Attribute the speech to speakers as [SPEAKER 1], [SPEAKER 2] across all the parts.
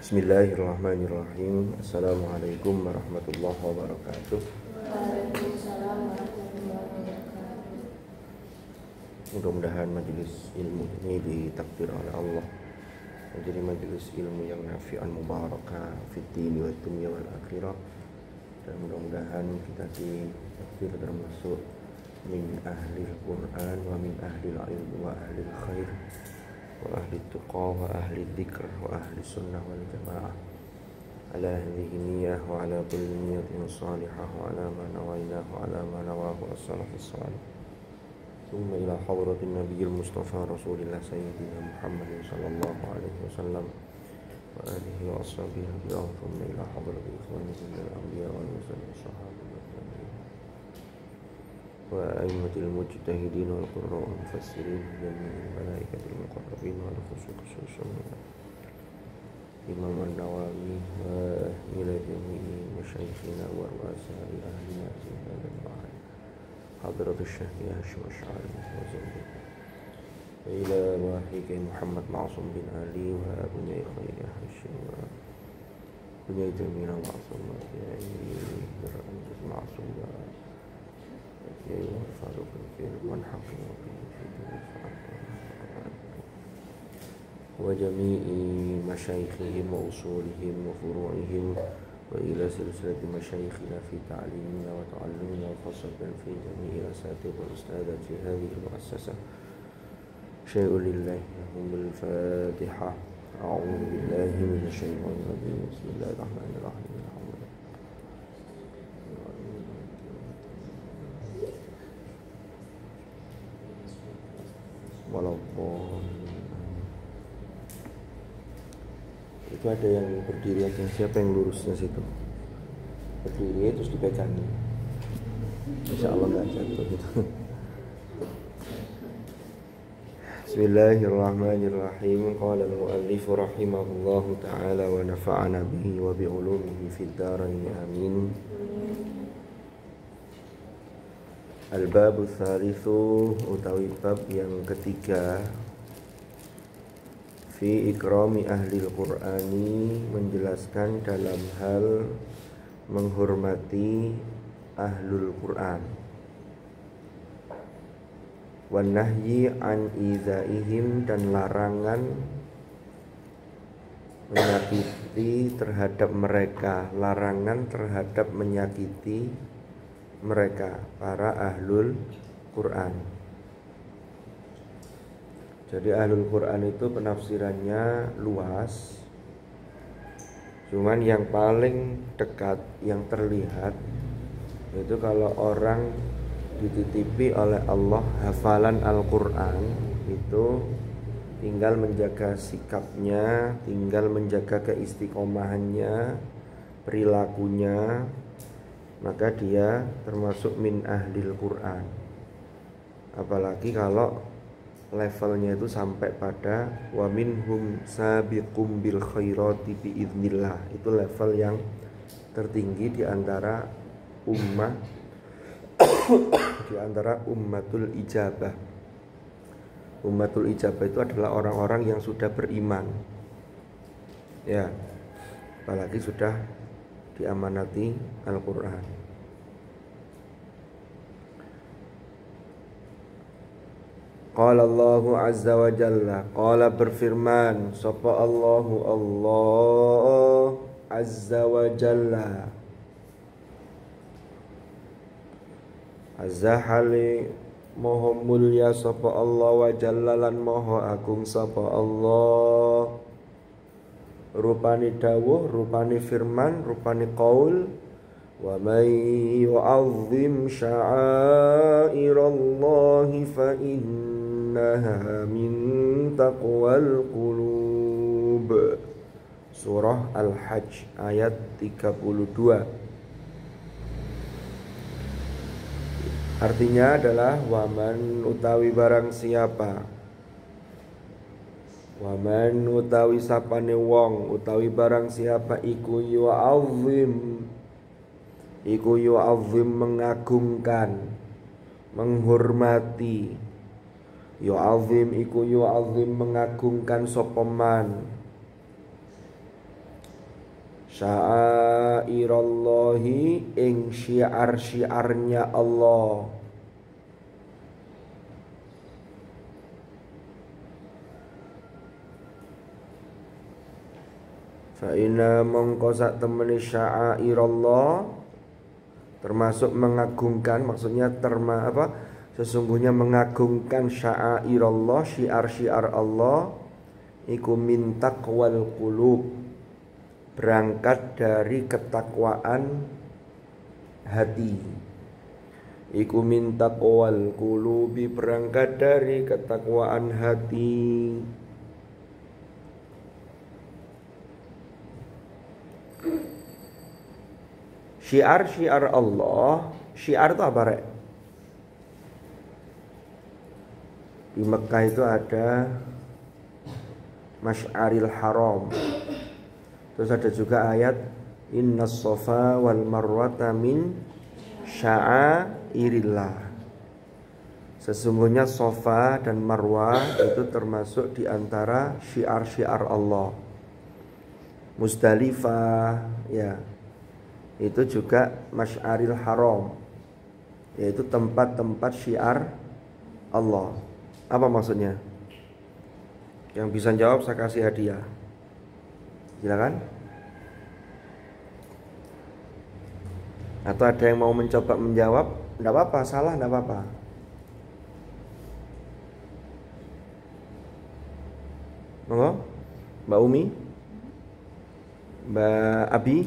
[SPEAKER 1] Bismillahirrahmanirrahim. Assalamualaikum warahmatullahi wabarakatuh.
[SPEAKER 2] Waalaikumsalam warahmatullahi wabarakatuh.
[SPEAKER 1] Mudah-mudahan majelis ilmu ini ditakdir oleh Allah menjadi majelis ilmu yang nafi'an mubarakah fid dini wad dunya wal akhirah, dan mudah-mudahan kita ditakdir termasuk min ahli Al-Quran wa min ahli al-ilm wa ahli al-khair wa ahli tuqa wa ahli dzikr wa ahli sunnah wal jamaah ala hadhihi niyyah wa ala kulli niyyatin salihah wa ala ma nawaina wa ala ma nawahu as-salafus salih. ثم إلى حضرة النبي المصطفى رسول الله سيدنا محمد صلى الله عليه وسلم وآله وأصحابه الكرام، ثم إلى حضرة إخوانه من الأنبياء والمرسلين والصحابة والتابعين وأئمة المجتهدين والقراء والمفسرين جميع الملائكة المقربين والخصوص الإمام النووي وإلى جميع مشايخنا ورؤساء أهلنا في هذا المعهد حضرة الشيخ هاشم الشاعري وزوجته وإلى واحد محمد معصوم بن علي وأبناء خير هاشم وأبناء جميع معصوم معصوم فاروق الخير والحق وجميع مشايخهم وأصولهم وفروعهم وإلى سلسلة مشايخنا في تعليمنا وتعلمنا وخاصة في جميع الأساتذة والأستاذات في هذه المؤسسة. شيء لله لهم بالفاتحة. أعوذ بالله من الشيطان الرجيم. بسم الله الرحمن الرحيم. الحمد لله walaupun itu ada yang berdiri aja, siapa yang lurusnya situ berdiri terus dipegangin, insya Allah nggak jatuh gitu. Bismillahirrahmanirrahim. Qala al-muallif rahimahullahu ta'ala wa nafa'ana bihi wa bi'ulumihi fid dharain amin. Al-babu tsalitsu, utawi bab yang ketiga, fi ikrami ahli al-Qur'ani, menjelaskan dalam hal menghormati ahlul Qur'an, wan nahyi an izaihim, dan larangan menyakiti terhadap mereka, larangan terhadap menyakiti mereka, para ahlul Qur'an. Jadi ahlul Quran itu penafsirannya luas, cuman yang paling dekat, yang terlihat itu kalau orang dititipi oleh Allah hafalan Al-Quran, itu tinggal menjaga sikapnya, tinggal menjaga keistiqomahannya, perilakunya, maka dia termasuk min ahlil Quran. Apalagi kalau levelnya itu sampai pada wa minhum sabiqum bil khairati biiznillah, itu level yang tertinggi di antara ummah di antara ummatul ijabah. Ummatul ijabah itu adalah orang-orang yang sudah beriman, ya, apalagi sudah diamanati Al-Quran. Qala Allahu azza wa jalla, qala berfirman sapa Allahu, Allah azza wa jalla, azza hali moho mulya sapa Allah, wa jalla lan moho agung sapa Allah, rupani dawuh, rupani firman, rupani qaul. Wa may yu'azzim sya'airallahi fa innaha min taqwal qulub. Surah Al-Hajj ayat 32. Artinya adalah waman utawi barang siapa, waman utawi sapane wong, utawi barang siapa iku yu'azzim mengagungkan, menghormati, yu'azzim iku yu'azzim mengagungkan sapa man Sya'airallahi ing syiar-syiarnya Allah. Fa inna mongko sak temene sya'airallah termasuk mengagungkan, maksudnya sesungguhnya mengagungkan sya'airallah, syiar-syiar Allah iku min taqwal qulub, berangkat dari ketakwaan hati. Iku min taqwal qulubi, berangkat dari ketakwaan hati. Syiar-syiar Allah, syiar itu apa, Rek? Di Mekah itu ada Masy'aril Haram. Terus ada juga ayat Innas Safa wal Marwata min sya'airillah. Sesungguhnya Safa dan Marwah itu termasuk di antara syiar-syiar Allah. Muzdalifah, ya, itu juga Masy'aril Haram, yaitu tempat-tempat syiar Allah. Apa maksudnya? Yang bisa jawab saya kasih hadiah. Silakan. Atau ada yang mau mencoba menjawab? Enggak apa-apa, salah enggak apa-apa. Monggo. Mbak Umi? Mbak Abi?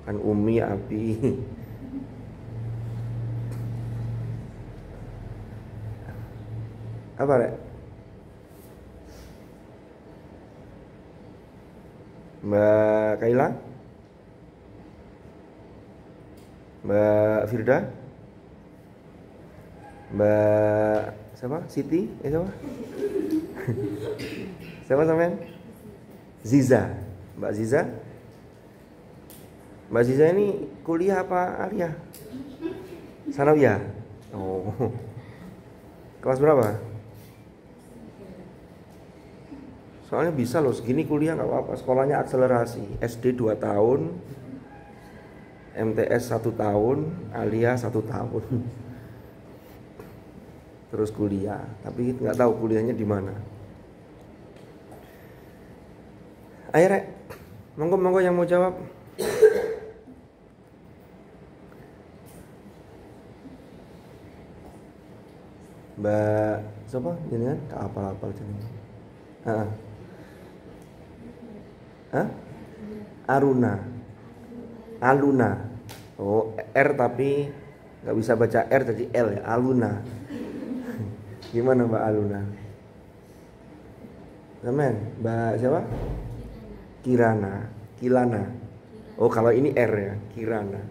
[SPEAKER 1] Kan Umi, Abi. Apa, Rek? Mbak Kaila? Mbak Firda? Mbak siapa? Siti? Siapa? Siapa sampean? Ziza. Mbak Ziza? Mbak Ziza ini kuliah apa aliyah? Sanawiyah? Oh. Kelas berapa? Soalnya bisa loh, segini kuliah gak apa-apa. Sekolahnya akselerasi. SD 2 tahun, MTS 1 tahun, aliyah 1 tahun. Terus kuliah, tapi gak tahu kuliahnya di mana. Ayo, Rek, monggo yang mau jawab. Mbak siapa jenengan? Tak apal-apal jenengan. Aluna. Oh, R tapi nggak bisa baca R jadi L ya. Aluna. Gimana Mbak Aluna? Amen. Mbak siapa? Kilana. Oh, kalau ini R ya, Kirana.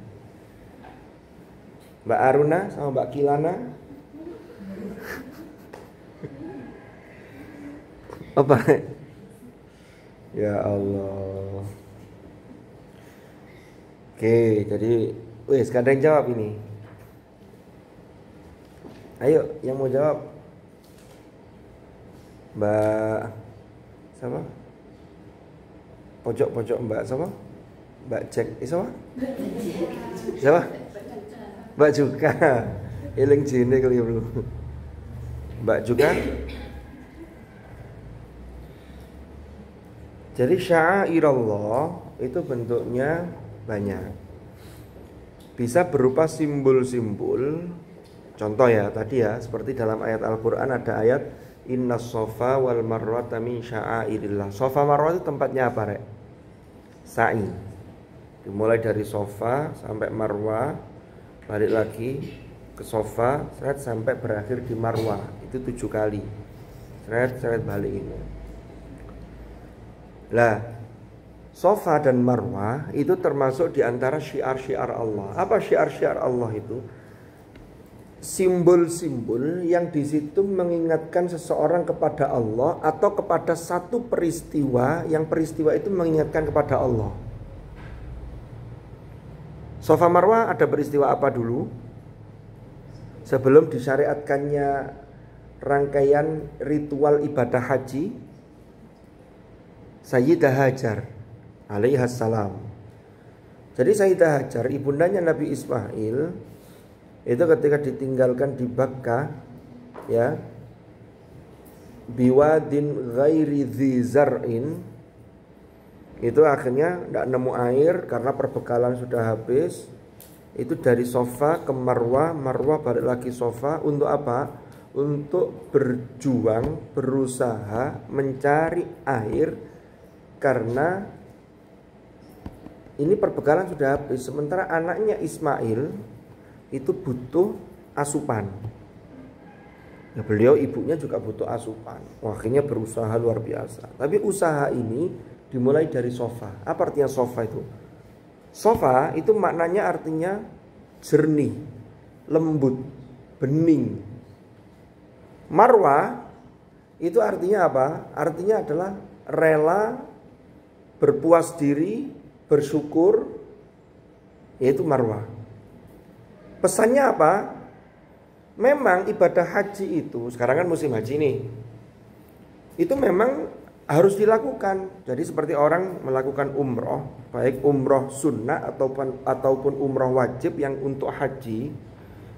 [SPEAKER 1] Mbak Aruna sama Mbak Kilana. Apa? Ya Allah. Oke, jadi wes kadang jawab ini. Ayo, yang mau jawab. Mbak siapa? Pojok Mbak siapa? Mbak Cek, siapa? Siapa? Mbak Juga. Eling jene keliru. Mbak Juga. Jadi sya'airallah itu bentuknya banyak. Bisa berupa simbol-simbol. Contoh ya, tadi ya, seperti dalam ayat Al-Qur'an ada ayat Innas Safa wal Marwata min sya'airillah. Safa Marwah itu tempatnya apa, Rek? Sa'i. Dimulai dari Safa sampai Marwah, balik lagi ke Safa, sampai berakhir di Marwah. Itu 7 kali. Seret balik ini. Lah, Safa dan Marwah itu termasuk di antara syiar-syiar Allah. Apa syiar-syiar Allah itu? Simbol-simbol yang di situ mengingatkan seseorang kepada Allah atau kepada satu peristiwa yang peristiwa itu mengingatkan kepada Allah. Safa Marwah ada peristiwa apa dulu? Sebelum disyariatkannya rangkaian ritual ibadah haji, Sayyidah Hajar alaihassalam. Jadi Sayyidah Hajar, ibundanya Nabi Ismail, itu ketika ditinggalkan di Bakkah, ya, biwadin ghairi dzi zar'in, itu akhirnya tidak nemu air karena perbekalan sudah habis. Itu dari Safa ke Marwah, Marwah balik lagi Safa. Untuk apa? Untuk berjuang, berusaha mencari air, karena ini perbekalan sudah habis. Sementara anaknya Ismail itu butuh asupan. Ya, beliau ibunya juga butuh asupan. Wah, akhirnya berusaha luar biasa. Tapi usaha ini dimulai dari Safa. Apa artinya Safa itu? Safa itu maknanya artinya jernih, lembut, bening. Marwah itu artinya apa? Artinya adalah rela, berpuas diri, bersyukur, yaitu Marwah. Pesannya apa? Memang ibadah haji itu, sekarang kan musim haji nih, itu memang harus dilakukan. Jadi seperti orang melakukan umroh, baik umroh sunnah ataupun umroh wajib yang untuk haji,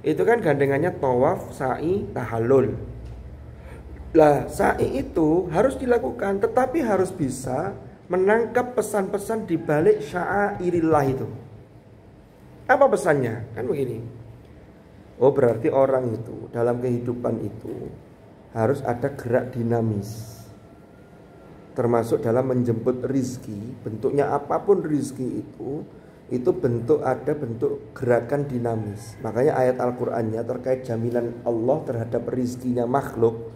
[SPEAKER 1] itu kan gandengannya tawaf, sa'i, tahallul. Lah, sa'i itu harus dilakukan, tetapi harus bisa menangkap pesan-pesan di balik sya'airillah itu. Apa pesannya? Kan begini. Oh, berarti orang itu dalam kehidupan itu harus ada gerak dinamis. Termasuk dalam menjemput rizki, bentuknya apapun rizki itu ada bentuk gerakan dinamis. Makanya ayat Al-Qur'annya terkait jaminan Allah terhadap rizkinya makhluk,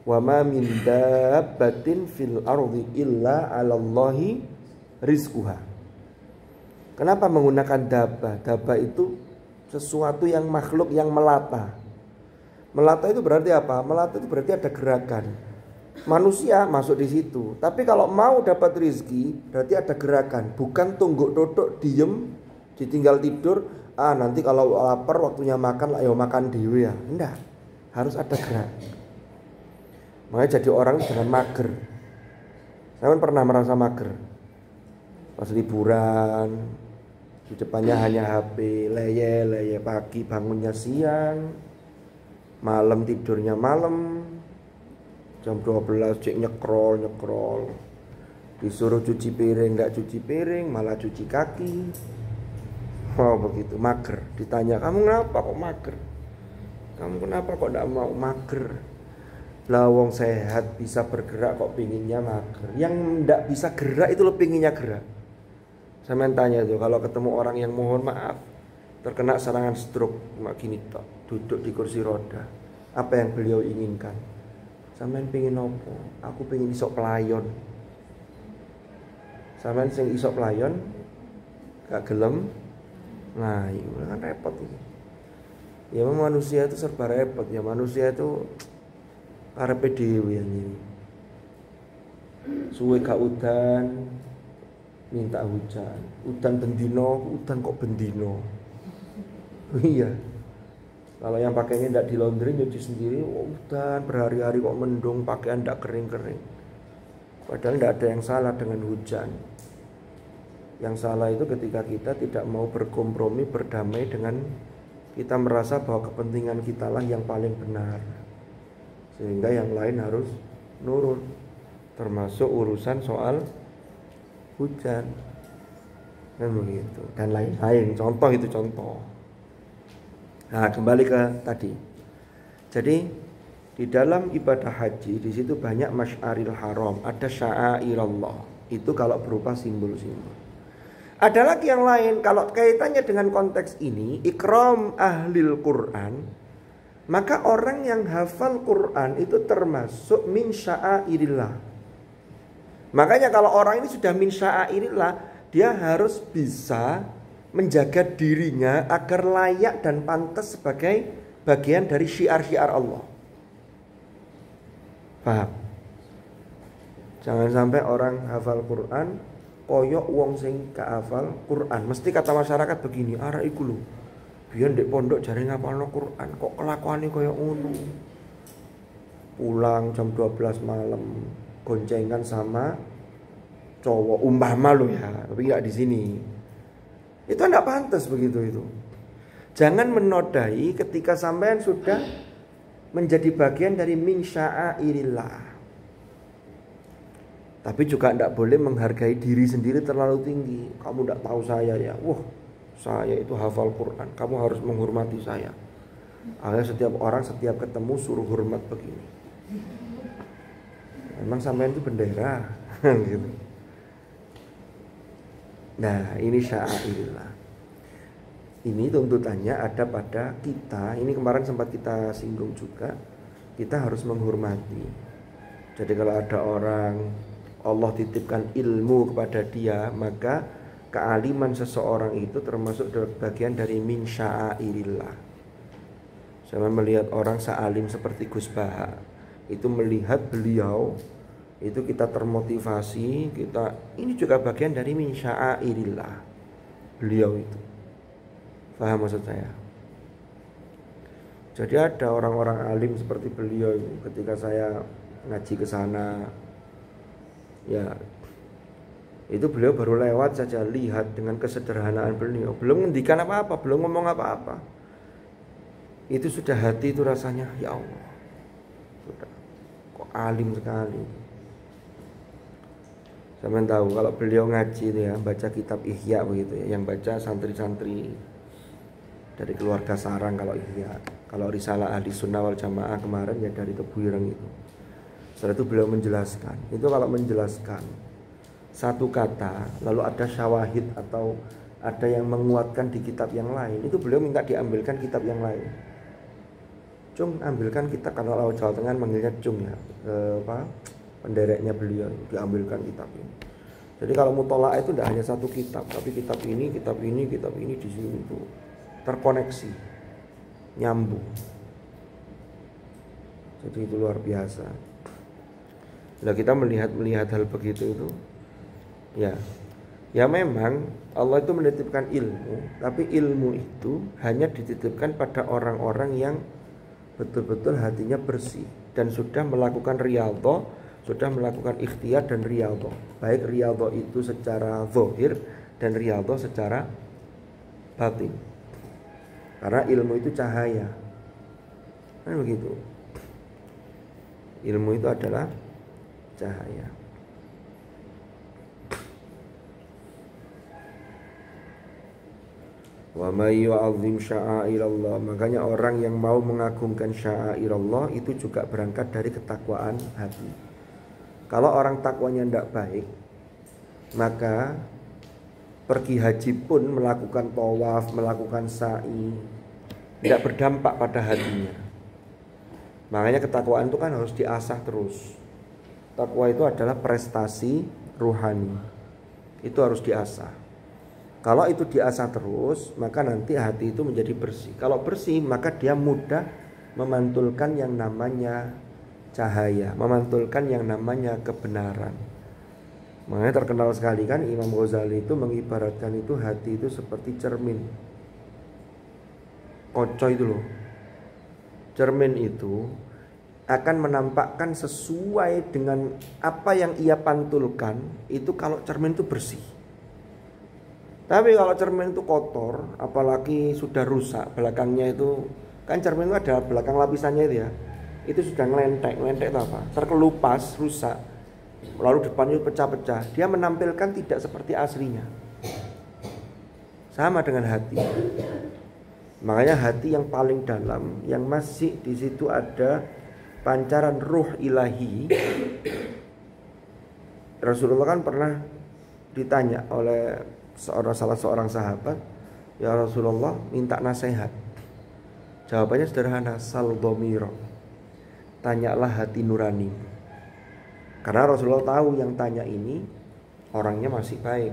[SPEAKER 1] wa ma min dabbatin fil ardi illa 'alallahi rizquha. Kenapa menggunakan dabba? Dabba itu sesuatu yang makhluk yang melata. Melata itu berarti apa? Melata itu berarti ada gerakan. Manusia masuk di situ. Tapi kalau mau dapat rizki, berarti ada gerakan. Bukan tungguk duduk diem, ditinggal tidur. Nanti kalau lapar waktunya makan, ayo makan dewe ya. Enggak, harus ada gerak. Makanya jadi orang jangan mager. Saya pernah merasa mager pas liburan. Di depannya hanya HP, leye pagi bangunnya siang, malam tidurnya malam, jam 12 cek nyekrol. Disuruh cuci piring nggak cuci piring, malah cuci kaki. Wow, begitu mager. Ditanya, kamu kenapa kok mager? Kamu kenapa kok nggak mau? Mager. Lawong sehat bisa bergerak kok pinginnya mager. Yang nggak bisa gerak itu lo pinginnya gerak. Saya tanya tuh, kalau ketemu orang yang mohon maaf terkena serangan stroke, cuma gini tok, duduk di kursi roda, apa yang beliau inginkan? Sampean pengin nopo? Aku pengin isok pelayon. Sampean sing isok pelayon gak gelem, nah itu kan repot ini. Ya memang manusia itu serba repot ya, manusia itu karepe dhewe ini. Suwe gak udan, minta hujan. Udan bendino, udan kok bendino. Iya. Kalau yang pakainya tidak di laundry, nyuci sendiri, udan berhari-hari kok mendung, pakaian tidak kering-kering. Padahal tidak ada yang salah dengan hujan. Yang salah itu ketika kita tidak mau berkompromi, berdamai dengan kita merasa bahwa kepentingan kita lah yang paling benar. Sehingga yang lain harus nurut. Termasuk urusan soal hujan dan begitu dan lain-lain. Contoh itu contoh. Nah, kembali ke tadi. Jadi di dalam ibadah haji di situ banyak masyaril haram, ada sya'airallah. Itu kalau berupa simbol-simbol. Ada lagi yang lain kalau kaitannya dengan konteks ini, ikram ahlil Quran, maka orang yang hafal Quran itu termasuk min sya'airillah. Makanya kalau orang ini sudah min sya'airillah, dia harus bisa menjaga dirinya agar layak dan pantas sebagai bagian dari syiar-syiar Allah. Paham? Jangan sampai orang hafal Quran koyok wong sing gak hafal Quran. Mesti kata masyarakat begini, arek iku lho. Biyen ndek pondok jare ngapalno Quran, kok kelakuane koyok ngono. Pulang jam 12 malam goncengan sama cowok umpama lo ya, tapi nggak di sini. Itu enggak pantas begitu itu. Jangan menodai ketika sampean sudah menjadi bagian dari min sya'airillah. Tapi juga enggak boleh menghargai diri sendiri terlalu tinggi. Kamu enggak tahu saya ya. Wah, saya itu hafal Quran. Kamu harus menghormati saya. Akhirnya setiap orang setiap ketemu suruh hormat begini. Memang sampean itu bendera gitu. Nah, ini sya'airillah. Ini tuntutannya ada pada kita. Ini kemarin sempat kita singgung juga. Kita harus menghormati. Jadi kalau ada orang Allah titipkan ilmu kepada dia, maka kealiman seseorang itu termasuk bagian dari min sya'airillah. Saya melihat orang sealim seperti Gus Baha, itu melihat beliau itu kita termotivasi, ini juga bagian dari min sya'airillah beliau itu. Paham maksud saya? Jadi ada orang-orang alim seperti beliau ketika saya ngaji ke sana, ya itu beliau baru lewat saja, lihat dengan kesederhanaan beliau, belum ngendikan apa-apa, belum ngomong apa-apa, itu sudah hati itu rasanya ya Allah, sudah kok alim sekali. Saya tahu kalau beliau ngaji itu ya, baca kitab Ihya begitu ya, yang baca santri-santri dari keluarga sarang kalau Ihya. Kalau Risalah Ahli Sunnah wal Jamaah kemarin ya dari Tebuireng itu. Setelah itu beliau menjelaskan. Itu kalau menjelaskan satu kata lalu ada syawahid atau ada yang menguatkan di kitab yang lain, itu beliau minta diambilkan kitab yang lain. Cung, ambilkan kitab, kalau Laut Jawa Tengah manggilnya Cung ya, pendereknya beliau, diambilkan kitab ini. Jadi kalau mutolaah itu tidak hanya satu kitab, tapi kitab ini di sini itu terkoneksi, nyambung. Jadi itu luar biasa. Nah, kita melihat hal begitu itu, ya memang Allah itu menitipkan ilmu, tapi ilmu itu hanya dititipkan pada orang-orang yang betul-betul hatinya bersih dan sudah melakukan riyadhah, sudah melakukan ikhtiar dan riyadhah. Baik riyadhah itu secara zahir dan riyadhah secara batin. Karena ilmu itu cahaya. Kan begitu. Ilmu itu adalah cahaya. Wa may yu'azzim sya'airallah, makanya orang yang mau mengagungkan sya'airallah itu juga berangkat dari ketakwaan hati. Kalau orang takwanya tidak baik, maka pergi haji pun melakukan tawaf, melakukan sa'i, tidak berdampak pada hatinya. Makanya ketakwaan itu kan harus diasah terus. Takwa itu adalah prestasi ruhani. Itu harus diasah. Kalau itu diasah terus, maka nanti hati itu menjadi bersih. Kalau bersih, maka dia mudah memantulkan yang namanya cahaya, memantulkan yang namanya kebenaran. Makanya terkenal sekali kan Imam Ghazali itu mengibaratkan itu hati itu seperti cermin. Kaca itu loh. Cermin itu akan menampakkan sesuai dengan apa yang ia pantulkan itu kalau cermin itu bersih. Tapi kalau cermin itu kotor, apalagi sudah rusak belakangnya itu, kan cermin itu ada belakang lapisannya itu ya, itu sudah ngelentek itu apa? Terkelupas, rusak, lalu depannya pecah-pecah, dia menampilkan tidak seperti aslinya. Sama dengan hati. Makanya hati yang paling dalam, yang masih di situ ada pancaran ruh ilahi. Rasulullah kan pernah ditanya oleh salah seorang sahabat, ya Rasulullah, minta nasihat. Jawabannya sederhana, sal dhamira, tanyalah hati nurani. Karena Rasulullah tahu yang tanya ini orangnya masih baik,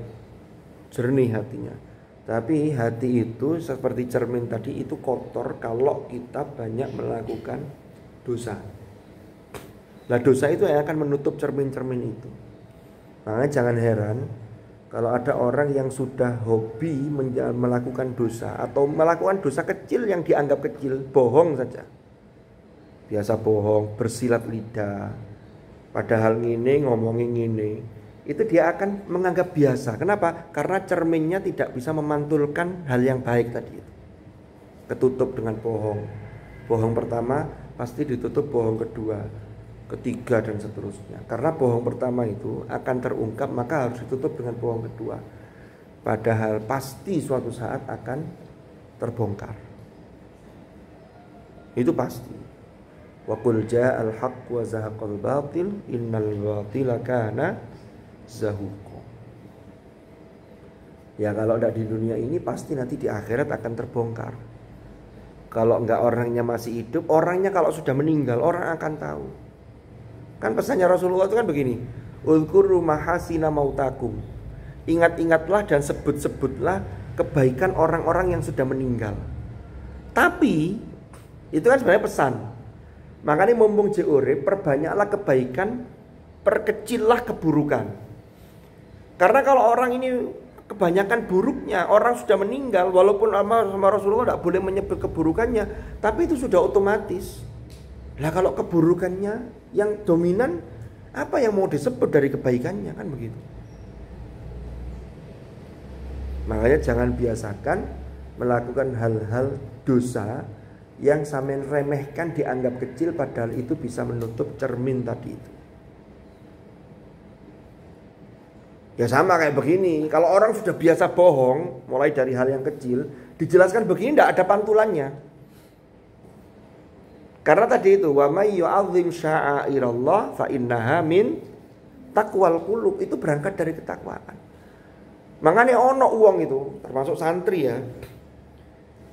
[SPEAKER 1] jernih hatinya. Tapi hati itu seperti cermin tadi, itu kotor kalau kita banyak melakukan dosa. Nah, dosa itu yang akan menutup cermin-cermin itu. Makanya jangan heran kalau ada orang yang sudah hobi melakukan dosa atau melakukan dosa kecil yang dianggap kecil, bohong saja. Biasa bohong, bersilat lidah. Padahal ngomongin ngene, itu dia akan menganggap biasa. Kenapa? Karena cerminnya tidak bisa memantulkan hal yang baik tadi itu. Ketutup dengan bohong. Bohong pertama pasti ditutup bohong kedua, ketiga dan seterusnya. Karena bohong pertama itu akan terungkap, maka harus ditutup dengan bohong kedua. Padahal pasti suatu saat akan terbongkar. Itu pasti. Wa qul ja'al haqq wa zahaqal batil innal batila kana zahuqa. Ya kalau tidak di dunia ini pasti nanti di akhirat akan terbongkar. Kalau enggak orangnya masih hidup, orangnya kalau sudah meninggal orang akan tahu. Kan pesannya Rasulullah itu kan begini, Uzkuru mahasina mautakum. Ingat-ingatlah dan sebut-sebutlah kebaikan orang-orang yang sudah meninggal. Tapi itu kan sebenarnya pesan. Makanya mumpung urip, perbanyaklah kebaikan, perkecillah keburukan. Karena kalau orang ini kebanyakan buruknya, orang sudah meninggal, walaupun sama Rasulullah tidak boleh menyebut keburukannya, tapi itu sudah otomatis. Lah kalau keburukannya yang dominan, apa yang mau disebut dari kebaikannya, kan begitu. Makanya jangan biasakan melakukan hal-hal dosa yang sampean remehkan, dianggap kecil, padahal itu bisa menutup cermin tadi itu. Ya sama kayak begini, kalau orang sudah biasa bohong, mulai dari hal yang kecil, dijelaskan begini tidak ada pantulannya. Karena tadi itu wa may yu'azzim sya'airallah fa innaha min taqwal qulub, itu berangkat dari ketakwaan. Makanya ono uang itu, termasuk santri ya,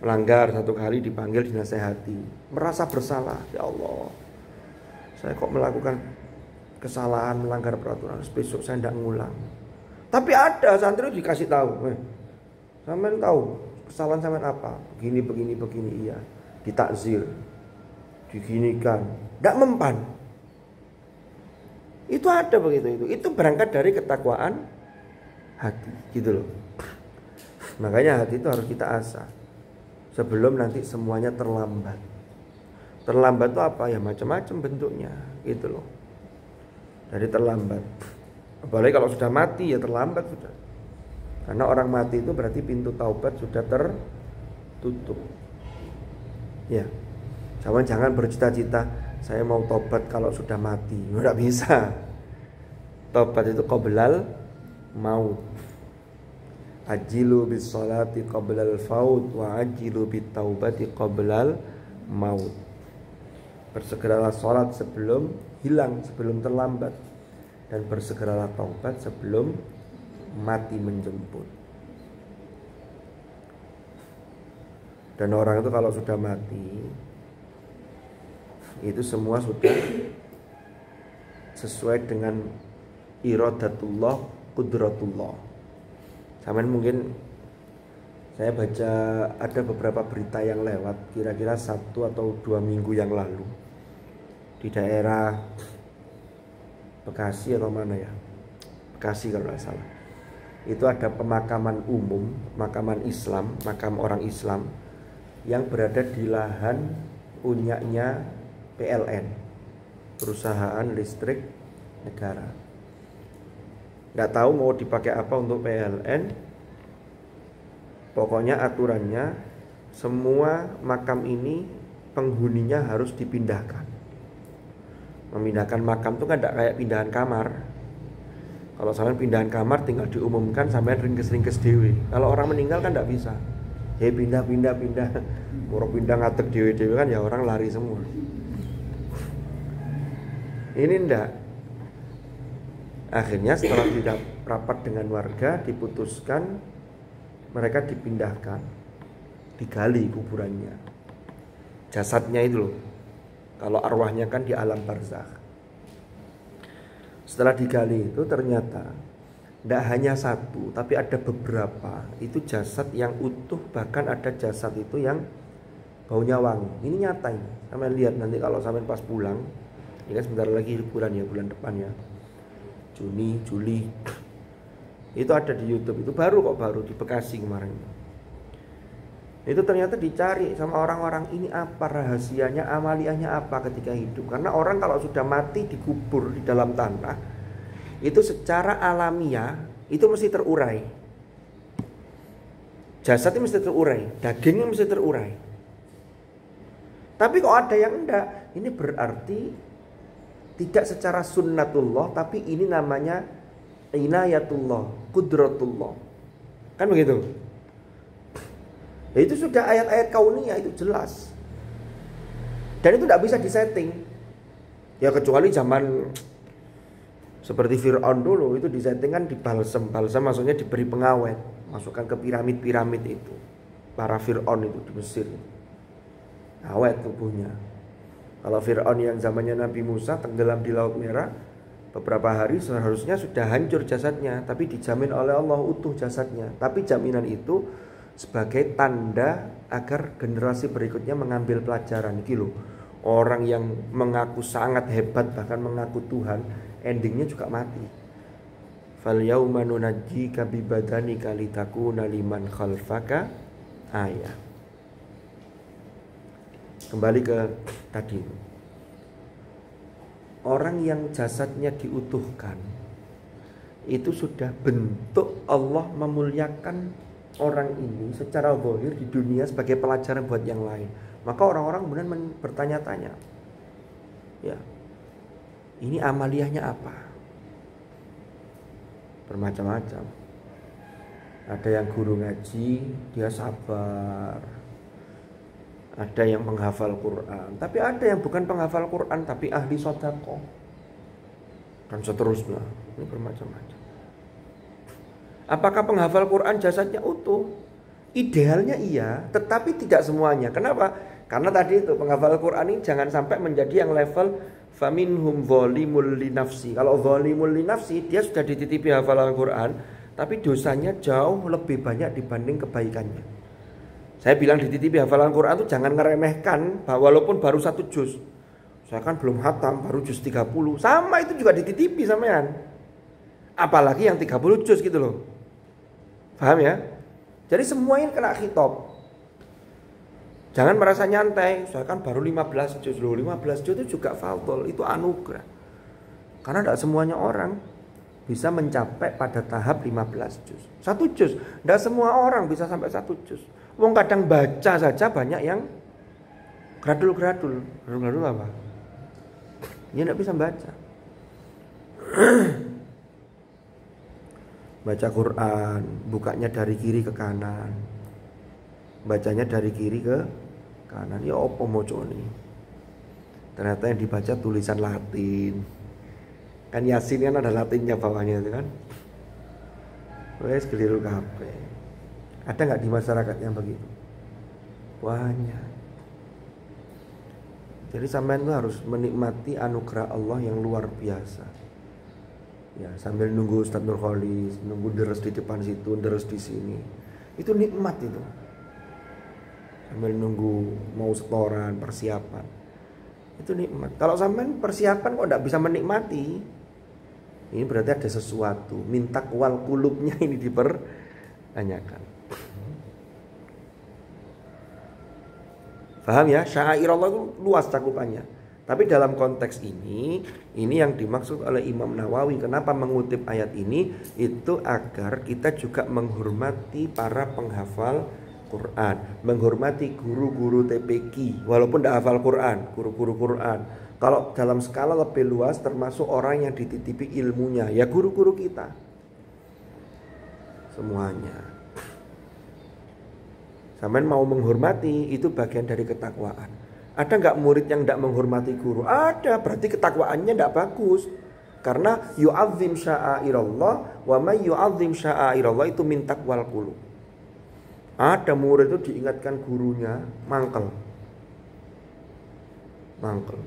[SPEAKER 1] melanggar satu kali dipanggil dinasehati, merasa bersalah, ya Allah, saya kok melakukan kesalahan, melanggar peraturan, besok saya tidak ngulang. Tapi ada santri dikasih tahu, sampean tahu kesalahan sampean apa? Begini, iya. Ditakzir, diginikan, tidak mempan. Itu ada begitu itu. Itu berangkat dari ketakwaan hati, gitu loh. Makanya hati itu harus kita asah sebelum nanti semuanya terlambat. Terlambat itu apa ya? Macam-macam bentuknya, gitu loh. Jadi terlambat. Apalagi kalau sudah mati ya terlambat sudah. Karena orang mati itu berarti pintu taubat sudah tertutup. Ya. Jangan bercita-cita saya mau tobat kalau sudah mati. Enggak bisa. Tobat itu qoblal maut. Ajilu bis salati qoblal faut wa ajilu bit taubati qoblal maut. Bersegeralah salat sebelum hilang, sebelum terlambat. Dan bersegeralah taubat sebelum mati menjemput. Dan orang itu kalau sudah mati, itu semua sudah sesuai dengan iradatullah, qudratullah. Sampai mungkin saya baca ada beberapa berita yang lewat kira-kira 1 atau 2 minggu yang lalu di daerah Bekasi atau mana ya, Bekasi kalau tidak salah. Itu ada pemakaman umum, makaman Islam, makam orang Islam yang berada di lahan punyanya PLN, perusahaan listrik negara. Nggak tahu mau dipakai apa untuk PLN. Pokoknya aturannya semua makam ini penghuninya harus dipindahkan. Memindahkan makam itu kan tidak kayak pindahan kamar. Kalau sampai pindahan kamar tinggal diumumkan sampai ringkes dewe. Kalau orang meninggal kan tidak bisa. Ya pindah. Murah pindah ngatek dewe kan ya orang lari semua. Ini ndak. Akhirnya setelah tidak rapat dengan warga diputuskan mereka dipindahkan, digali kuburannya, jasadnya itu loh. Kalau arwahnya kan di alam barzakh. Setelah digali itu ternyata tidak hanya satu, tapi ada beberapa. Itu jasad yang utuh, bahkan ada jasad itu yang baunya wangi. Ini nyata ini. Sampai lihat nanti kalau sampai pas pulang. Ini kan sebentar lagi liburan ya, bulan depan ya. Juni, Juli. Itu ada di YouTube. Itu baru di Bekasi kemarin. Itu ternyata dicari sama orang-orang, ini apa rahasianya, amaliyahnya apa ketika hidup. Karena orang kalau sudah mati dikubur di dalam tanah, itu secara alamiah itu mesti terurai. Jasadnya mesti terurai, dagingnya mesti terurai. Tapi kok ada yang enggak, ini berarti tidak secara sunnatullah, tapi ini namanya inayatullah, qudratullah. Kan begitu? Ya, itu sudah ayat-ayat kauniyah, itu jelas. Dan itu tidak bisa disetting. Ya kecuali zaman seperti Fir'aun dulu, itu disetting kan di balsam. Balsam maksudnya diberi pengawet, masukkan ke piramid-piramid itu. Para Fir'aun itu di Mesir. Awet tubuhnya. Kalau Fir'aun yang zamannya Nabi Musa tenggelam di Laut Merah, beberapa hari seharusnya sudah hancur jasadnya, tapi dijamin oleh Allah utuh jasadnya. Tapi jaminan itu sebagai tanda agar generasi berikutnya mengambil pelajaran. Gitu loh. Orang yang mengaku sangat hebat, bahkan mengaku Tuhan, endingnya juga mati. Fal yauma nunajjika bi badanika litakuna liman khalfaka ayah. Kembali ke tadi. Orang yang jasadnya diutuhkan itu sudah bentuk Allah memuliakan orang ini secara zahir di dunia sebagai pelajaran buat yang lain. Maka orang-orang kemudian bertanya-tanya, ya, ini amaliyahnya apa? Bermacam-macam. Ada yang guru ngaji, dia sabar. Ada yang penghafal Quran, tapi ada yang bukan penghafal Quran tapi ahli sedekah. Dan seterusnya. Ini bermacam-macam. Apakah penghafal Quran jasadnya utuh? Idealnya iya, tetapi tidak semuanya. Kenapa? Karena tadi itu penghafal Quran ini jangan sampai menjadi yang level faminhum zalimul linafsi. Kalau zalimul linafsi dia sudah dititipi hafalan Quran, tapi dosanya jauh lebih banyak dibanding kebaikannya. Saya bilang dititipi hafalan Quran itu jangan ngeremehkan bahwa walaupun baru 1 juz. Saya kan belum hatam, baru juz 30. Sama itu juga dititipi sampean. Apalagi yang 30 juz gitu loh. Paham ya? Jadi semuanya kena khitab. Jangan merasa nyantai, saya kan baru 15 juz loh. 15 juz itu juga fadl, itu anugerah. Karena tidak semuanya orang bisa mencapai pada tahap 15 juz. 1 juz, tidak semua orang bisa sampai 1 juz. Wong kadang baca saja banyak yang gradul-gradul. Gradul apa? Dia tidak bisa baca. Baca Quran, bukanya dari kiri ke kanan. Bacanya dari kiri ke kanan. Ya opo mocone. Ternyata yang dibaca tulisan Latin. Kan Yasin kan ada Latinnya bawahnya itu kan. Wes keliru kabeh. Ada nggak di masyarakat yang begitu? Banyak. Jadi sampean itu harus menikmati anugerah Allah yang luar biasa. Ya, sambil nunggu Ustadz Nurholis, nunggu deres di depan situ, deres di sini. Itu nikmat itu. Sambil nunggu mau setoran, persiapan. Itu nikmat. Kalau sampean persiapan kok nggak bisa menikmati, ini berarti ada sesuatu. Minta wal kulubnya ini dipertanyakan. Paham ya? Syairullah itu luas cakupannya. Tapi dalam konteks ini yang dimaksud oleh Imam Nawawi. Kenapa mengutip ayat ini? Itu agar kita juga menghormati para penghafal Quran. Menghormati guru-guru TPQ. Walaupun tidak hafal Quran, guru-guru Quran. Kalau dalam skala lebih luas termasuk orang yang dititipi ilmunya. Ya guru-guru kita. Semuanya. Sampeyan mau menghormati, itu bagian dari ketakwaan. Ada nggak murid yang tidak menghormati guru? Ada, berarti ketakwaannya tidak bagus. Karena yu'azzim sya'airallah wa may yu'azzim sya'airallah itu min taqwal qulub. Ada murid itu diingatkan gurunya mangkel.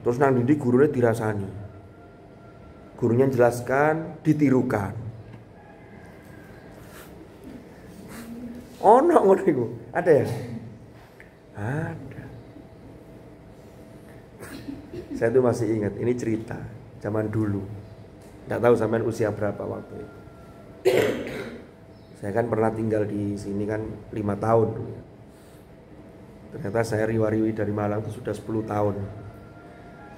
[SPEAKER 1] Terus nang ndi gurunya dirasani. Gurunya jelaskan, ditirukan. Ono ngono iku. Ada ya? Ada. Saya tuh masih ingat, ini cerita zaman dulu. Enggak tahu sampean usia berapa waktu itu. Saya kan pernah tinggal di sini kan 5 tahun dulu ya. Ternyata saya riwariwi dari Malang itu sudah 10 tahun.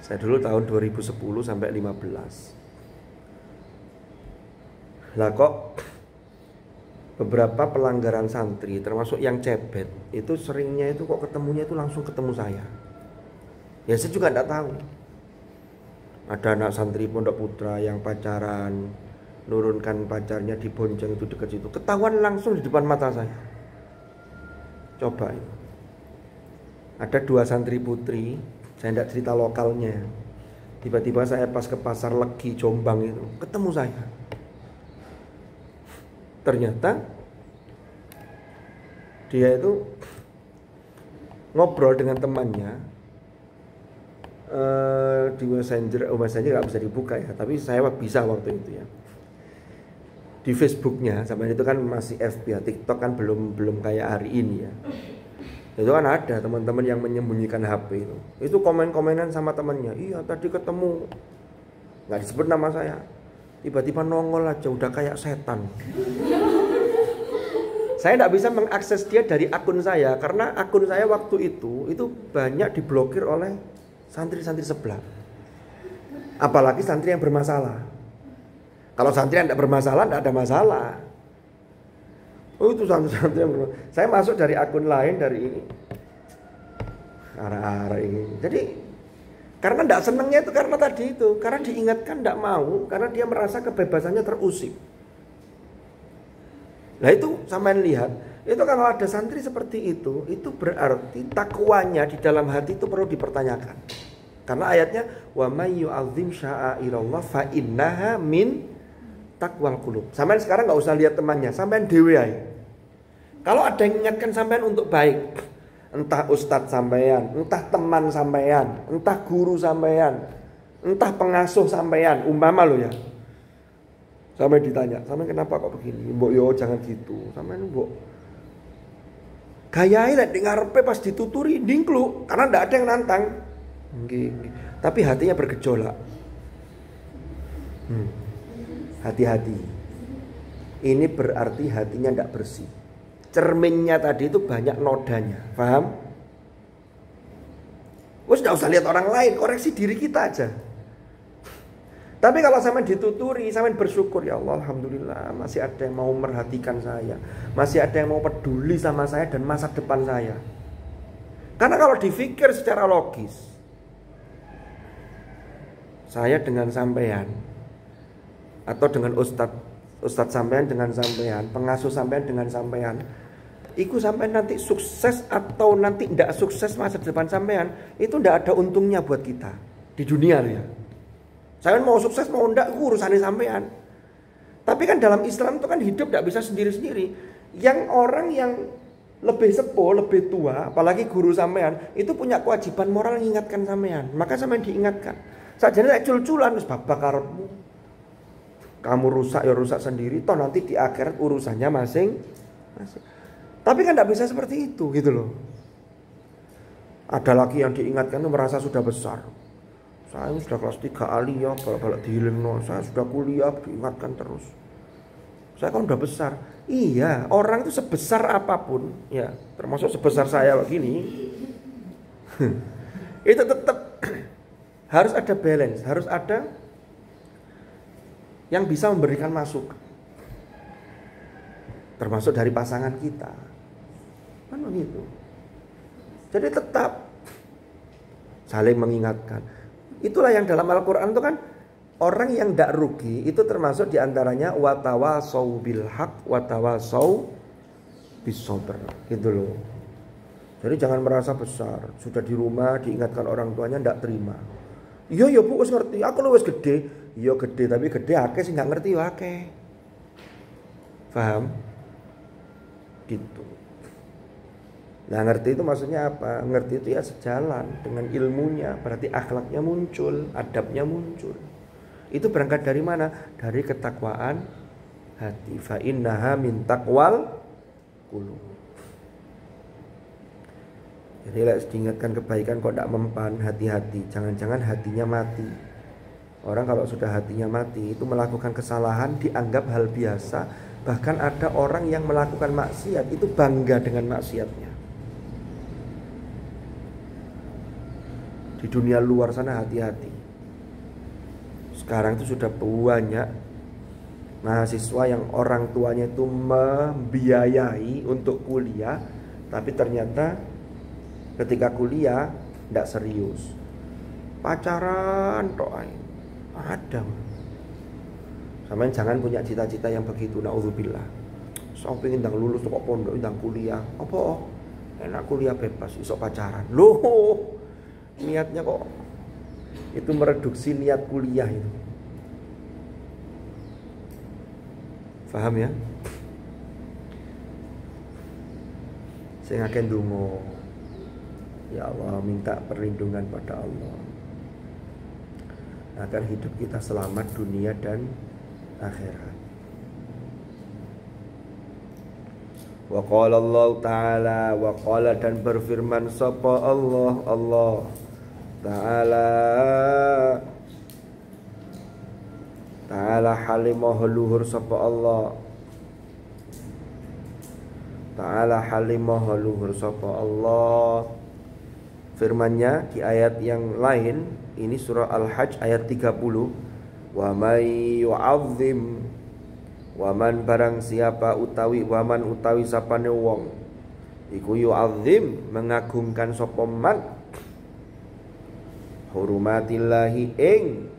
[SPEAKER 1] Saya dulu tahun 2010 sampai 15. Lah kok beberapa pelanggaran santri termasuk yang cebet itu seringnya itu kok ketemunya itu langsung ketemu saya. Ya saya juga enggak tahu. Ada anak santri Pondok Putra yang pacaran, nurunkan pacarnya di bonceng itu dekat situ. Ketahuan langsung di depan mata saya. Coba itu. Ada 2 santri putri, saya tidak cerita lokalnya. Tiba-tiba saya pas ke pasar Legi Jombang itu, ketemu saya. Ternyata dia itu ngobrol dengan temannya di Messenger nggak bisa dibuka ya, tapi saya bisa waktu itu ya. Di Facebooknya, sama itu kan masih FB ya, TikTok kan belum kayak hari ini ya. Itu kan ada teman-teman yang menyembunyikan HP itu. Itu komen-komenan sama temannya. Iya tadi ketemu, nggak disebut nama saya. Tiba-tiba nongol aja udah kayak setan. Saya tidak bisa mengakses dia dari akun saya karena akun saya waktu itu banyak diblokir oleh santri-santri sebelah. Apalagi santri yang bermasalah. Kalau santri yang tidak bermasalah tidak ada masalah. Oh itu santri-santri yang bermasalah. Saya masuk dari akun lain dari ini. Arah-arah ini. Jadi karena tidak senangnya itu karena tadi itu. Karena diingatkan tidak mau. Karena dia merasa kebebasannya terusik. Nah itu sampean lihat. Itu kalau ada santri seperti itu berarti takwanya di dalam hati itu perlu dipertanyakan. Karena ayatnya wa may yu'azzim sya'airallah fa innaha min taqwal qulub. Sampean sekarang enggak usah lihat temannya, sampean dhewe ae. Kalau ada yang ingatkan sampean untuk baik, entah ustadz sampean, entah teman sampean, entah guru sampean, entah pengasuh sampean, umpama lo ya. Sampai ditanya, sampean kenapa kok begini? Mbok yo jangan gitu. Sampean mbok gayae lek ngarepe pas dituturi ndingkluk karena ndak ada yang nantang. Nggih. Tapi hatinya bergejolak. Hati-hati. Ini berarti hatinya ndak bersih. Cerminnya tadi itu banyak nodanya, paham? Wes nggak usah lihat orang lain, koreksi diri kita aja. Tapi kalau sampean dituturi, sampean bersyukur ya Allah, alhamdulillah masih ada yang mau merhatikan saya, masih ada yang mau peduli sama saya dan masa depan saya. Karena kalau dipikir secara logis, saya dengan sampean atau dengan Ustadz sampean dengan sampean, pengasuh sampean dengan sampean, iku sampean nanti sukses atau nanti tidak sukses masa depan sampean, itu tidak ada untungnya buat kita di dunia ya. Saya mau sukses mau enggak urusannya sampean. Tapi kan dalam Islam itu kan hidup tidak bisa sendiri-sendiri. Yang orang yang lebih sepuh, lebih tua, apalagi guru sampean, itu punya kewajiban moral mengingatkan sampean. Maka sampean diingatkan. Sajane lek cul-culan wis babak karepmu. Kamu rusak ya rusak sendiri, toh nanti di akhirat urusannya masing-masing. Tapi kan tidak bisa seperti itu gitu loh. Ada lagi yang diingatkan itu merasa sudah besar. Saya sudah kelas 3 aliyah, balik dihilangno. Saya sudah kuliah, diingatkan terus. Saya kan udah besar. Iya, orang itu sebesar apapun, ya, termasuk sebesar saya begini, itu tetap harus ada balance, harus ada yang bisa memberikan masukan. Termasuk dari pasangan kita. Kan begitu. Jadi tetap saling mengingatkan. Itulah yang dalam Al-Quran itu kan orang yang tidak rugi itu termasuk diantaranya watawasau bil haq watawasau bis sabr gitu loh. Jadi jangan merasa besar, sudah di rumah diingatkan orang tuanya tidak terima. Iya ya Bu wis ngerti, aku lu wis gede. Iya gede tapi gede akeh sing nggak ngerti akeh. Paham? Gitu. Nah ngerti itu maksudnya apa? Ngerti itu ya sejalan dengan ilmunya, berarti akhlaknya muncul, adabnya muncul. Itu berangkat dari mana? Dari ketakwaan hati. Fa innaha min taqwal qulub. Jadi lek diingatkan kebaikan kok tidak mempan, hati-hati. Jangan-jangan hatinya mati. Orang kalau sudah hatinya mati itu melakukan kesalahan dianggap hal biasa. Bahkan ada orang yang melakukan maksiat itu bangga dengan maksiatnya. Di dunia luar sana hati-hati. Sekarang itu sudah banyak Mahasiswa yang orang tuanya itu membiayai untuk kuliah, tapi ternyata ketika kuliah tidak serius, pacaran doain. Ada. Sampeyan jangan punya cita-cita yang begitu, naudzubillah. So pengen ndang lulus kok pondok ndang kuliah. Apa? Enak kuliah bebas, iso pacaran. Loh, niatnya kok itu mereduksi niat kuliah itu. Paham ya? Sing akeh ndonga. Ya Allah, minta perlindungan pada Allah agar hidup kita selamat dunia dan akhirat. Wa qala Allah Ta'ala, wa qala dan berfirman sapa Allah Ta'ala halimah luhur sapa Allah Ta'ala halimah luhur sapa Allah. Firman-Nya di ayat yang lain, ini surah Al-Hajj ayat 30, wa may yu'azzim, waman barang siapa utawi waman utawi sapane wong iku yu'azzim mengagungkan sapa man hurumatillahi ing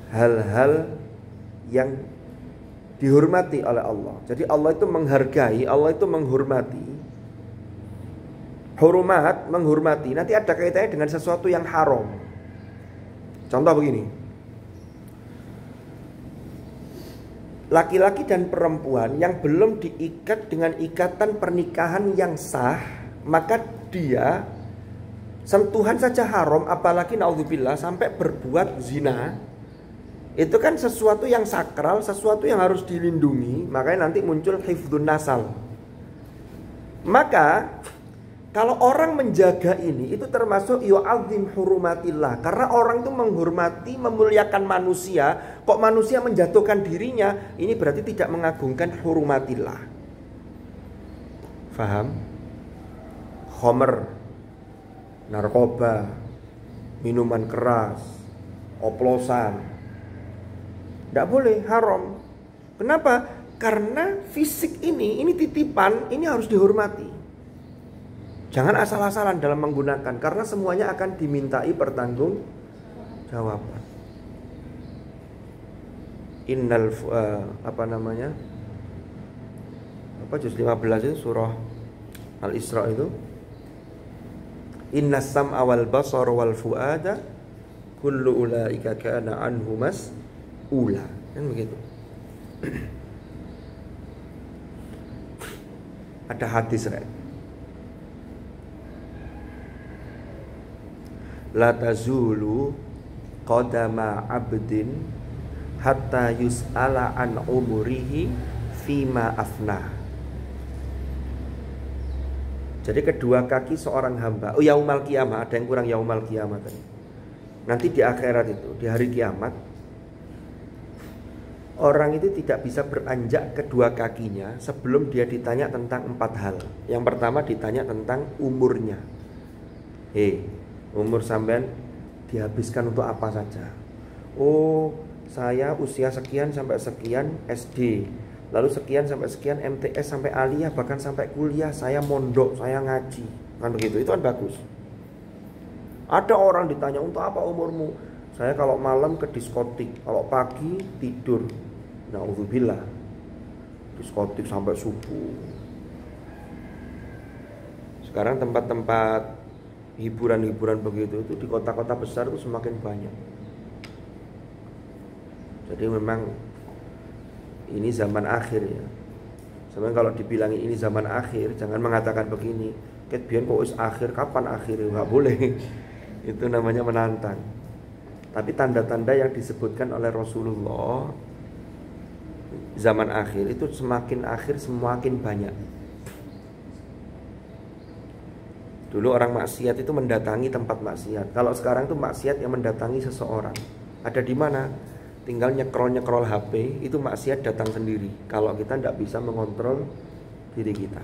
[SPEAKER 1] hal-hal yang dihormati oleh Allah. Jadi Allah itu menghargai, Allah itu menghormati. Hurumat, menghormati, nanti ada kaitannya dengan sesuatu yang haram. Contoh begini, laki-laki dan perempuan yang belum diikat dengan ikatan pernikahan yang sah, maka dia sentuhan saja haram, apalagi naudzubillah sampai berbuat zina. Itu kan sesuatu yang sakral, sesuatu yang harus dilindungi. Makanya nanti muncul hifdzun nasal. Maka kalau orang menjaga ini, itu termasuk yu'adzim hurumatillah. Karena orang itu menghormati, memuliakan manusia. Kok manusia menjatuhkan dirinya, ini berarti tidak mengagungkan hurumatillah. Faham? Khomer, narkoba, minuman keras, oplosan, tidak boleh, haram. Kenapa? Karena fisik ini titipan, ini harus dihormati. Jangan asal-asalan dalam menggunakan, karena semuanya akan dimintai pertanggungjawaban. Innal juz 15 itu surah Al-Isra itu. Innas sam'a wal basara wal fuada kullu ulaika kana anhu mas'ula. Kan begitu. Ada hadis la tazulu qadama abdin hatta yus'ala an umurihi fima afna. Jadi kedua kaki seorang hamba, yaumal kiamah, ada yang kurang yaumal kiamah tadi. Nanti di akhirat itu, di hari kiamat, orang itu tidak bisa beranjak kedua kakinya sebelum dia ditanya tentang 4 hal. Yang pertama ditanya tentang umurnya. Umur sampean dihabiskan untuk apa saja? Oh, saya usia sekian sampai sekian SD, lalu sekian sampai sekian MTS sampai aliyah, bahkan sampai kuliah saya mondok, saya ngaji. Kan begitu, itu kan bagus. Ada orang ditanya, untuk apa umurmu? Saya kalau malam ke diskotik, kalau pagi tidur. Na'udzubillah, diskotik sampai subuh. Sekarang tempat-tempat hiburan-hiburan begitu itu di kota-kota besar itu semakin banyak. Jadi memang ini zaman akhir ya. Sebenarnya kalau dibilangin ini zaman akhir, jangan mengatakan begini, ket biyen kok wis akhir, kapan akhir? Enggak boleh. Itu namanya menantang. Tapi tanda-tanda yang disebutkan oleh Rasulullah zaman akhir itu semakin akhir semakin banyak. Dulu orang maksiat itu mendatangi tempat maksiat. Kalau sekarang itu maksiat yang mendatangi seseorang. Ada di mana? Tinggal nyekrol HP, itu maksiat datang sendiri. Kalau kita tidak bisa mengontrol diri kita.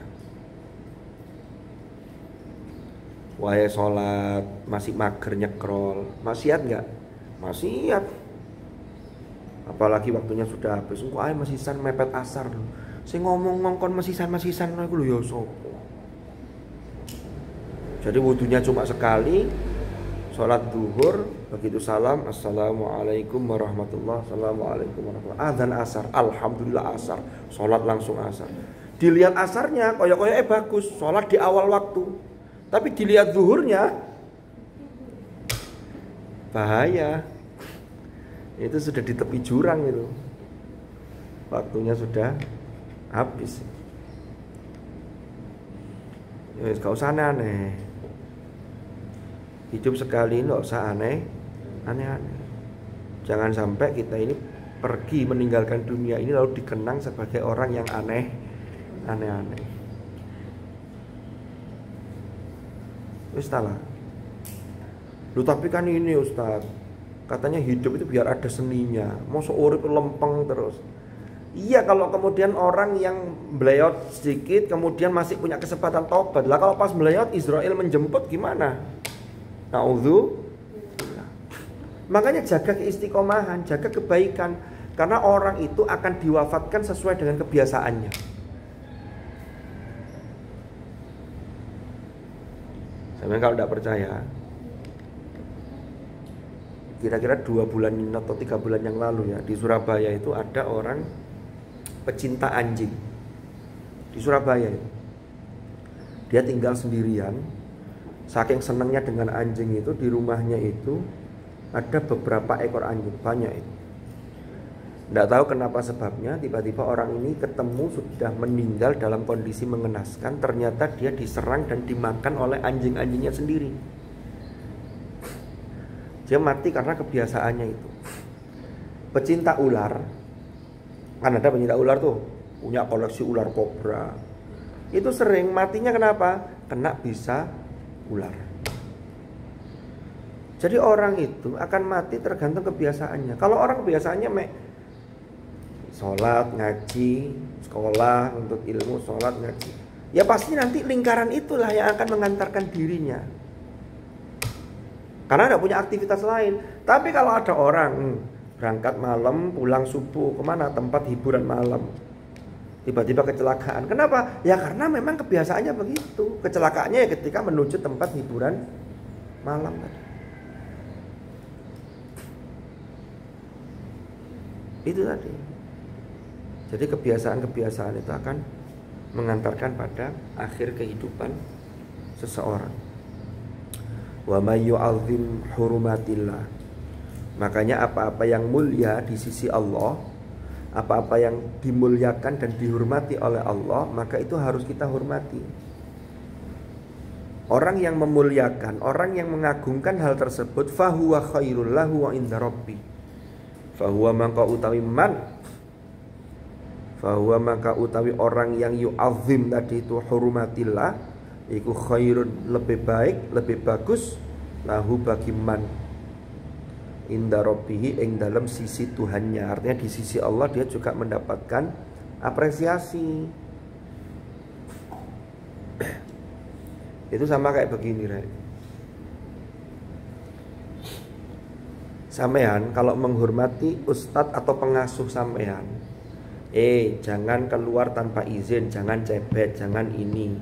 [SPEAKER 1] Wahai sholat, masih mager nyekrol, maksiat nggak? Maksiat. Apalagi waktunya sudah habis, engko ae mesisan mepet asar lho. Sing ngomong ngongkon mesisan-mesisan iku lho ya sapa? Jadi wudunya cuma sekali, sholat duhur, begitu salam, assalamualaikum warahmatullahi wabarakatuh, assalamualaikum warahmatullahi wabarakatuh. Adzan asar, alhamdulillah asar, sholat langsung asar. Dilihat asarnya, koyok-koyoknya bagus, sholat di awal waktu. Tapi dilihat zuhurnya, bahaya. Itu sudah di tepi jurang itu. Waktunya sudah habis. Ya gak usah aneh-aneh. Hidup sekali nggak usah aneh-aneh. Jangan sampai kita ini pergi meninggalkan dunia ini lalu dikenang sebagai orang yang aneh-aneh. Ustaz, lu tapi kan ini Ustaz, katanya hidup itu biar ada seninya. Masa urip lempeng terus. Iya, kalau kemudian orang yang beleyot sedikit kemudian masih punya kesempatan tobat. Lah kalau pas beleyot Israel menjemput gimana? Makanya jaga keistiqomahan, jaga kebaikan, karena orang itu akan diwafatkan sesuai dengan kebiasaannya. Sampai kalau tidak percaya, kira-kira 2 bulan atau 3 bulan yang lalu ya, di Surabaya itu ada orang pecinta anjing di Surabaya itu. Dia tinggal sendirian. Saking senangnya dengan anjing itu, di rumahnya itu ada beberapa ekor anjing, banyak itu. Tidak tahu kenapa sebabnya, tiba-tiba orang ini ketemu sudah meninggal dalam kondisi mengenaskan. Ternyata dia diserang dan dimakan oleh anjing-anjingnya sendiri. Dia mati karena kebiasaannya itu. Pecinta ular, kan ada pecinta ular tuh, punya koleksi ular kobra. Itu sering matinya kenapa? Kena bisa ular. Jadi orang itu akan mati tergantung kebiasaannya. Kalau orang kebiasaannya sholat, ngaji, sekolah untuk ilmu, sholat, ngaji, ya pasti nanti lingkaran itulah yang akan mengantarkan dirinya. Karena tidak punya aktivitas lain. Tapi kalau ada orang berangkat malam, pulang subuh, kemana tempat hiburan malam, tiba-tiba kecelakaan. Kenapa? Ya karena memang kebiasaannya begitu. Kecelakaannya ya ketika menuju tempat hiburan malam tadi. Itu tadi. Jadi kebiasaan-kebiasaan itu akan mengantarkan pada akhir kehidupan seseorang. Wa may yu'azzim hurumatillah. Makanya apa-apa yang mulia di sisi Allah, apa-apa yang dimuliakan dan dihormati oleh Allah, maka itu harus kita hormati. Orang yang memuliakan, orang yang mengagungkan hal tersebut, fahuwa khairul lahu wa inda rabbi. Fahuwa maka utawi man, fahuwa maka utawi orang yang yu'azzim tadi itu hurumatillah, iku khairun, lebih baik, lebih bagus, lahu bagi man, inda rabbihi, ing dalam sisi Tuhannya. Artinya di sisi Allah dia juga mendapatkan apresiasi. Itu sama kayak begini, Rek. Sampean kalau menghormati ustadz atau pengasuh sampean, jangan keluar tanpa izin, jangan cebet, jangan ini.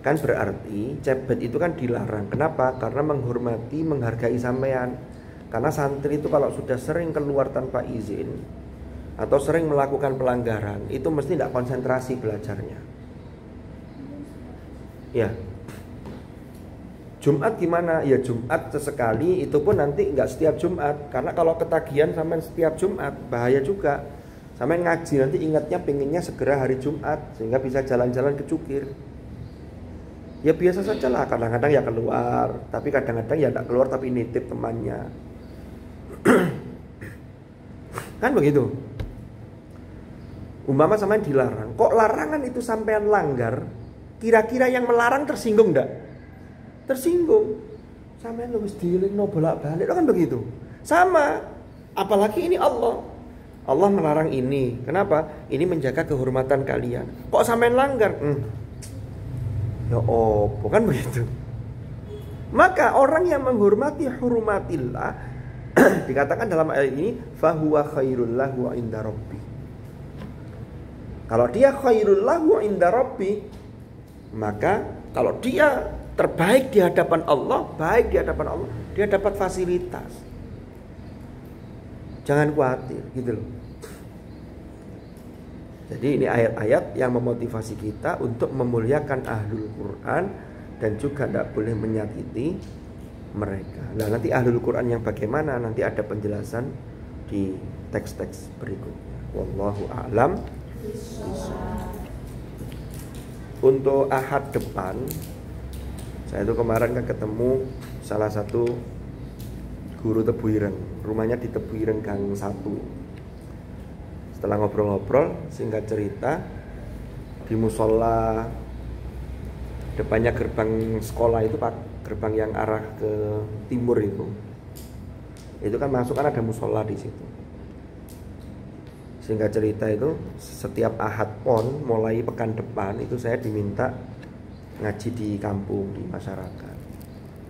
[SPEAKER 1] Kan berarti cebet itu kan dilarang. Kenapa? Karena menghormati, menghargai sampean. Karena santri itu kalau sudah sering keluar tanpa izin atau sering melakukan pelanggaran, itu mesti tidak konsentrasi belajarnya. Ya. Jumat gimana? Ya Jumat sesekali, itu pun nanti nggak setiap Jumat. Karena kalau ketagihan sampai setiap Jumat bahaya juga. Sampai ngaji nanti ingatnya pengennya segera hari Jumat sehingga bisa jalan-jalan ke Cukir. Ya biasa saja lah, kadang-kadang ya keluar, tapi kadang-kadang ya tidak keluar tapi nitip temannya. Kan begitu. Umpama sampean dilarang, kok larangan itu sampean langgar, kira-kira yang melarang tersinggung enggak? Tersinggung. Sampean lu wis dilingno bolak-balik, kan begitu. Sama, apalagi ini Allah. Allah melarang ini. Kenapa? Ini menjaga kehormatan kalian. Kok sampean langgar? Ya bukan begitu. Maka orang yang menghormati hurumatillah Dikatakan dalam ayat ini fahuwa khairul lahu inda rabbi. Kalau dia khairul lahu inda rabbi, maka kalau dia terbaik di hadapan Allah, baik di hadapan Allah, dia dapat fasilitas. Jangan khawatir, gitu loh. Jadi ini ayat-ayat yang memotivasi kita untuk memuliakan ahlul Quran dan juga tidak boleh menyakiti mereka. Nah, nanti ahlul Quran yang bagaimana nanti ada penjelasan di teks-teks berikutnya. Wallahu a'lam. Untuk ahad depan, saya itu kemarin kan ketemu salah satu guru Tebu Ireng. Rumahnya di Tebu Ireng Gang 1. Setelah ngobrol-ngobrol, singkat cerita, di musola depannya gerbang sekolah itu, Pak, gerbang yang arah ke timur itu kan masuk kan ada musola di situ. Singkat cerita itu setiap ahad pon mulai pekan depan itu saya diminta ngaji di kampung, di masyarakat.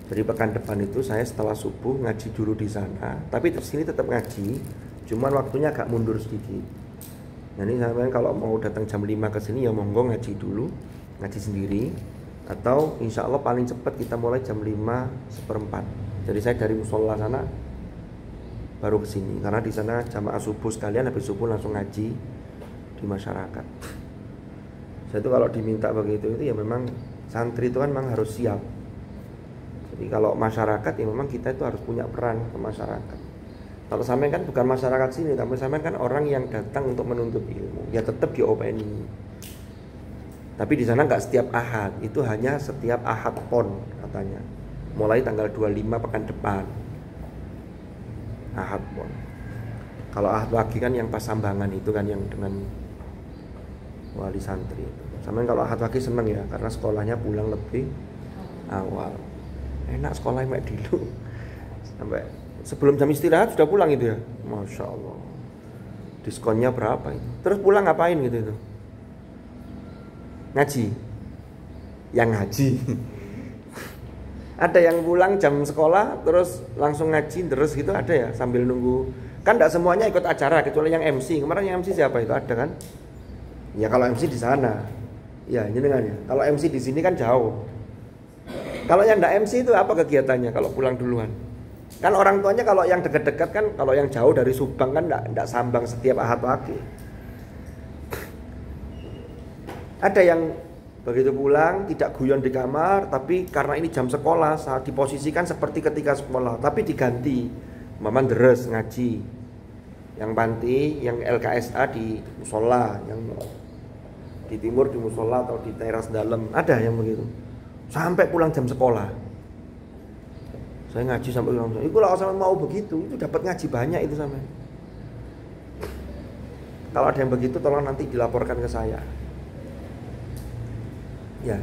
[SPEAKER 1] Jadi pekan depan itu saya setelah subuh ngaji dulu di sana, tapi di sini tetap ngaji, cuman waktunya agak mundur sedikit. Nah ini sampean kalau mau datang jam 5 ke sini ya monggo ngaji dulu, ngaji sendiri, atau insya Allah paling cepat kita mulai jam 5:15. Jadi saya dari musola sana baru ke sini, karena di sana jamaah subuh sekalian, habis subuh langsung ngaji di masyarakat. Saya itu kalau diminta begitu itu ya memang santri itu kan memang harus siap. Jadi kalau masyarakat ya memang kita itu harus punya peran ke masyarakat. Kalau sampean kan bukan masyarakat sini, tapi sampean kan orang yang datang untuk menuntut ilmu, ya tetap diopeni. Tapi di sana nggak setiap ahad, itu hanya setiap ahad pon katanya. Mulai tanggal 25 pekan depan. Ahad pon. Kalau ahad wagi kan yang pas sambangan itu kan yang dengan wali santri itu. Sampean kalau ahad wagi seneng ya, karena sekolahnya pulang lebih awal. Enak sekolahnya mek dulu. Sampai sebelum jam istirahat sudah pulang itu ya. Masya Allah. Diskonnya berapa itu? Terus pulang ngapain gitu itu? Ngaji. Yang ngaji. Ada yang pulang jam sekolah terus langsung ngaji terus gitu, ada ya, sambil nunggu. Kan tidak semuanya ikut acara kecuali yang MC. Kemarin yang MC siapa itu? Ada kan? Ya kalau MC di sana. Ya, jenengan ya. Kalau MC di sini kan jauh. Kalau yang tidak MC itu apa kegiatannya kalau pulang duluan? Kan orang tuanya kalau yang dekat-dekat kan, kalau yang jauh dari Subang kan enggak sambang setiap ahad wagi. Ada yang begitu pulang tidak guyon di kamar, tapi karena ini jam sekolah saat diposisikan seperti ketika sekolah, tapi diganti. Maman deres ngaji. Yang panti, yang LKSA di musola, yang di timur di musola atau di teras dalam, ada yang begitu. Sampai pulang jam sekolah. Saya ngaji sampai pulang. Itu kalau sama mau begitu, itu dapat ngaji banyak itu sampai. Kalau ada yang begitu tolong nanti dilaporkan ke saya. Ya.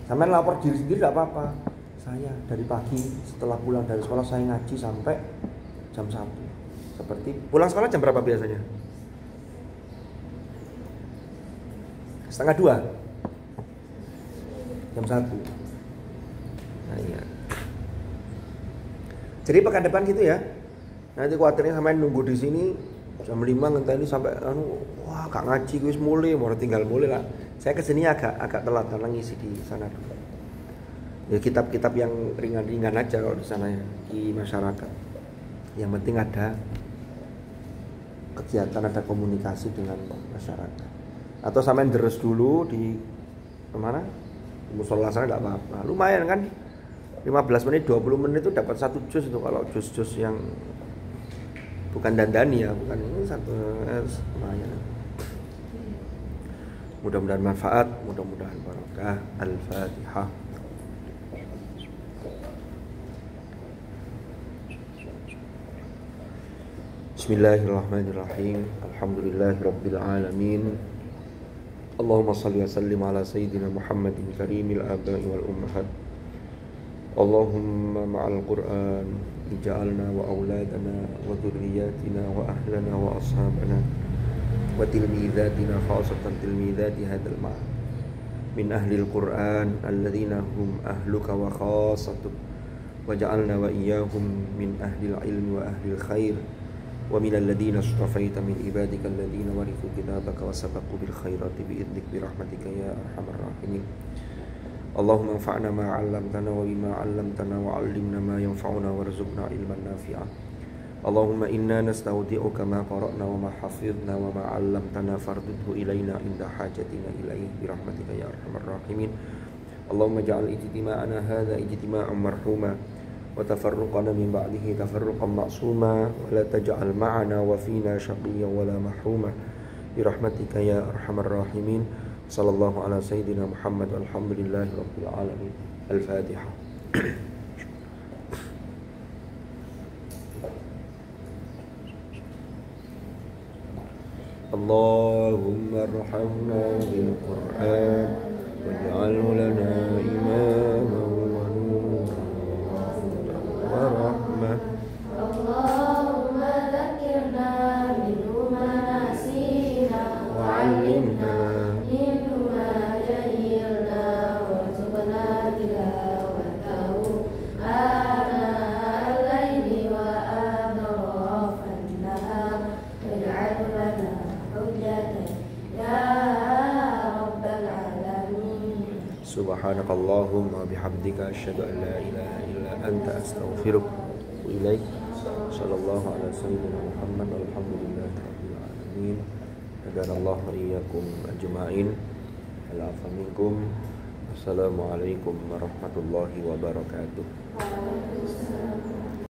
[SPEAKER 1] Sampai lapor diri sendiri tidak apa-apa. Saya dari pagi setelah pulang dari sekolah saya ngaji sampai jam 1. Seperti pulang sekolah jam berapa biasanya? 1:30. Jam 1. Nah, iya. Jadi pekan depan gitu ya. Nanti khawatirnya sampai nunggu di sini jam 5 ngenteni sampai wah gak ngaji wis mulai, mau tinggal mulai lah. Saya kesini agak telat karena ngisi di sana dulu. Ya kitab-kitab yang ringan-ringan aja kalau di sana ya, di masyarakat. Yang penting ada kegiatan, ada komunikasi dengan masyarakat. Atau sampai deres dulu di kemana? Musola sana enggak apa-apa. Lumayan kan? 15 menit, 20 menit itu dapat satu jus itu kalau jus-jus yang bukan dandani ya, bukan ini satu lumayan. Mudah-mudahan manfaat, mudah-mudahan barokah. Al-Fatihah. Bismillahirrahmanirrahim. Alhamdulillahirabbil alamin. Allahumma shalli wa sallim ala sayyidina Muhammadin karimil aba'i wal ummahat. Allahumma ma'al Qur'an ij'alna wa auladana wa dhurriyyatina wa ahlana wa ashabana wa tilmidhatina khasatan tilmidhati hadzal ma'ad min ahli al-Qur'an alladhina hum ahluka wa khasatuk waj'alna wa iyyahum min ahlil ilmi wa ahlil khair wa minal ladzina astafaita min ibadikal ladzina warithu kitabaka wa sabaqu bil khairati bi'idnik bi rahmatika ya arhamar rahimin. Allahumma anfa'na ma 'allamtana wa bima 'allamtana wa 'allimna ma yanfa'una warzuqna ilman nafi'a. Allahumma inna nastaudi'uka ma qara'na wa ma hafidhna wa ma 'allamtana fardudhu ilaina inda hajatina ilaihi bi rahmatika ya arhamar rahimin. Allahumma ja'al ijtima'ana hadha ijtima'an marhuma wa tafarruqana min ba'dihi tafarruqan ma'suma wa la taj'al ma'ana wa fina shaqiyyan wa la mahruma bi rahmatika ya arhamar rahimin. Sallallahu ala sayyidina Muhammad walhamdulillahi rabbil alamin. Al-Fatihah. Allahumma arhamna bil Qur'an waj'alhu lana imaman wa nuran wa rahmah.
[SPEAKER 2] Allahumma dzakirna minhu ma nasina wa 'allimna minhu ma jahilna warzuqna tilawatahu ana al-laili wa atrafan nahar waj'alhu lana hujjatan ya rabbal alamin.
[SPEAKER 1] Subhanakallahumma bihamdika asyhadu an la ilaha illa anta astaghfiruka wa ilaik. Sallallahu ala sayyidina Muhammad walhamdulillahi rabbil alamin. Hadanallahu wa iyyakum ajma'in. Al-'afwa minkum. Assalamualaikum warahmatullahi wabarakatuh.
[SPEAKER 2] Waalaikumsalam.